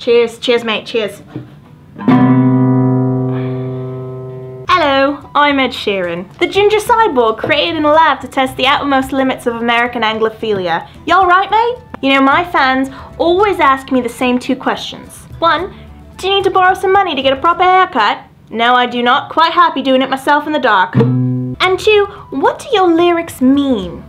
Cheers, cheers mate, cheers. Hello, I'm Ed Sheeran, the ginger cyborg created in a lab to test the outermost limits of American Anglophilia. Y'all right, mate? You know, my fans always ask me the same two questions. One, do you need to borrow some money to get a proper haircut? No, I do not. Quite happy doing it myself in the dark. And two, what do your lyrics mean?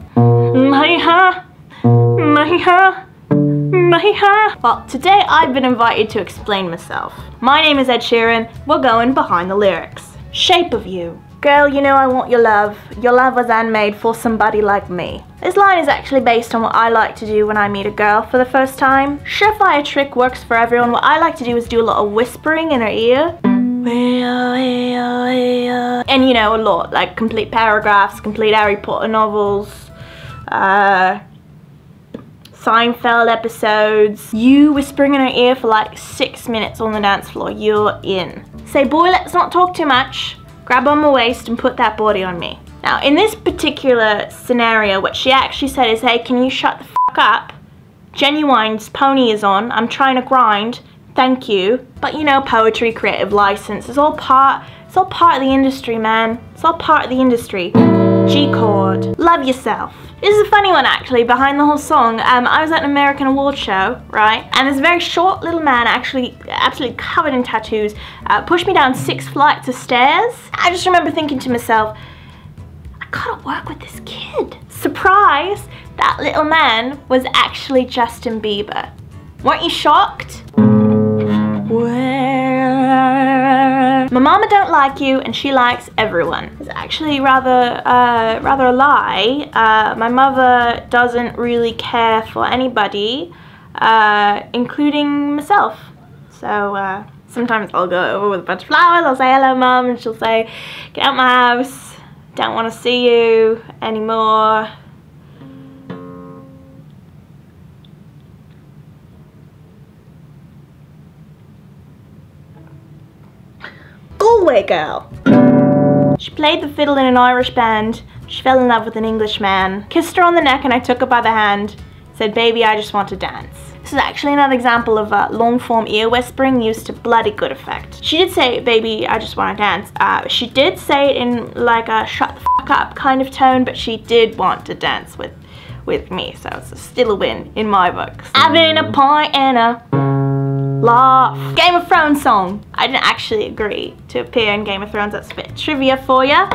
Well, today I've been invited to explain myself. My name is Ed Sheeran. We're going behind the lyrics. Shape of you. Girl, you know I want your love. Your love was handmade for somebody like me. This line is actually based on what I like to do when I meet a girl for the first time. Surefire trick works for everyone. What I like to do is do a lot of whispering in her ear. And you know, a lot, like complete paragraphs, complete Harry Potter novels, Seinfeld episodes. You whispering in her ear for like 6 minutes on the dance floor, you're in. Say, boy, let's not talk too much. Grab on my waist and put that body on me. Now, in this particular scenario, what she actually said is, hey, can you shut the fuck up? Genuine's pony is on. I'm trying to grind. Thank you. But you know, poetry, creative license, it's all part of the industry, man. It's all part of the industry. G chord. Love yourself. This is a funny one actually, behind the whole song. I was at an American award show, right? And this very short little man, actually absolutely covered in tattoos, pushed me down 6 flights of stairs. I just remember thinking to myself, I gotta work with this kid. Surprise, that little man was actually Justin Bieber. Weren't you shocked? My mama don't like you and she likes everyone. It's actually rather a lie. My mother doesn't really care for anybody, including myself. So sometimes I'll go over with a bunch of flowers, I'll say hello mom, and she'll say, get out my house, don't want to see you anymore. Galway girl. She played the fiddle in an Irish band. She fell in love with an English man. Kissed her on the neck and I took her by the hand. Said, baby, I just want to dance. This is actually another example of long form ear whispering used to bloody good effect. She did say, baby, I just want to dance. She did say it in like a shut the fuck up kind of tone, but she did want to dance with me. So it's still a win in my books. Having a pint and a laugh. Game of Thrones song. I didn't actually agree to appear in Game of Thrones. That's a bit of trivia for you.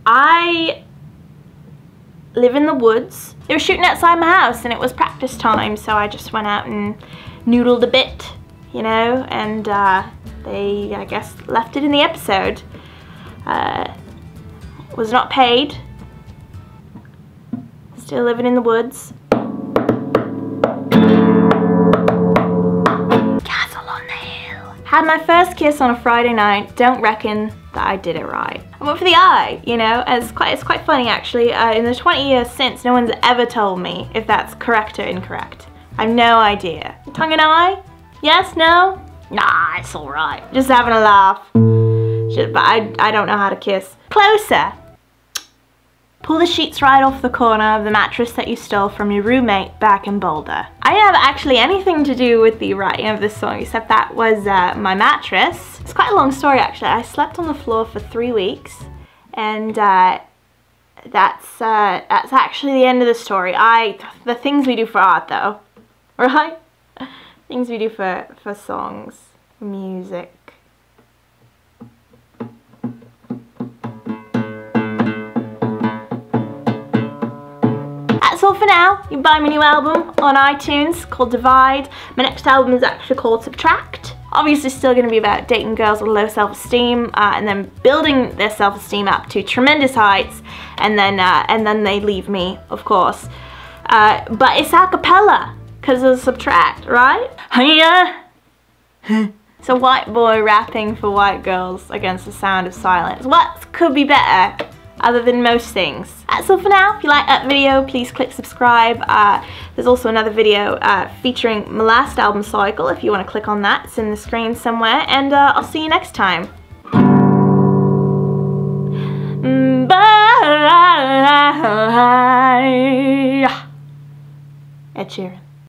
I live in the woods. They were shooting outside my house and it was practice time, so I just went out and noodled a bit, you know, and they, I guess, left it in the episode. Was not paid. Still living in the woods. Had my first kiss on a Friday night. Don't reckon that I did it right. I went for the eye, you know. It's quite funny actually. In the 20 years since, no one's ever told me if that's correct or incorrect. I have no idea. Tongue and eye? Yes, no? Nah, it's alright. Just having a laugh. But I don't know how to kiss. Closer. Pull the sheets right off the corner of the mattress that you stole from your roommate back in Boulder. I didn't have actually anything to do with the writing of this song, except that was my mattress. It's quite a long story actually. I slept on the floor for 3 weeks, and that's actually the end of the story. The things we do for art though, right? Things we do for songs, music. That's all for now. You can buy my new album on iTunes called Divide. My next album is actually called Subtract. Obviously still going to be about dating girls with low self-esteem and then building their self-esteem up to tremendous heights, and then they leave me, of course. But it's a cappella because of Subtract, right? Hiya! It's a white boy rapping for white girls against the sound of silence. What could be better? Other than most things. That's all for now. If you like that video, please click subscribe. There's also another video featuring my last album cycle. If you want to click on that, it's in the screen somewhere. And I'll see you next time. Bye. Ed Sheeran.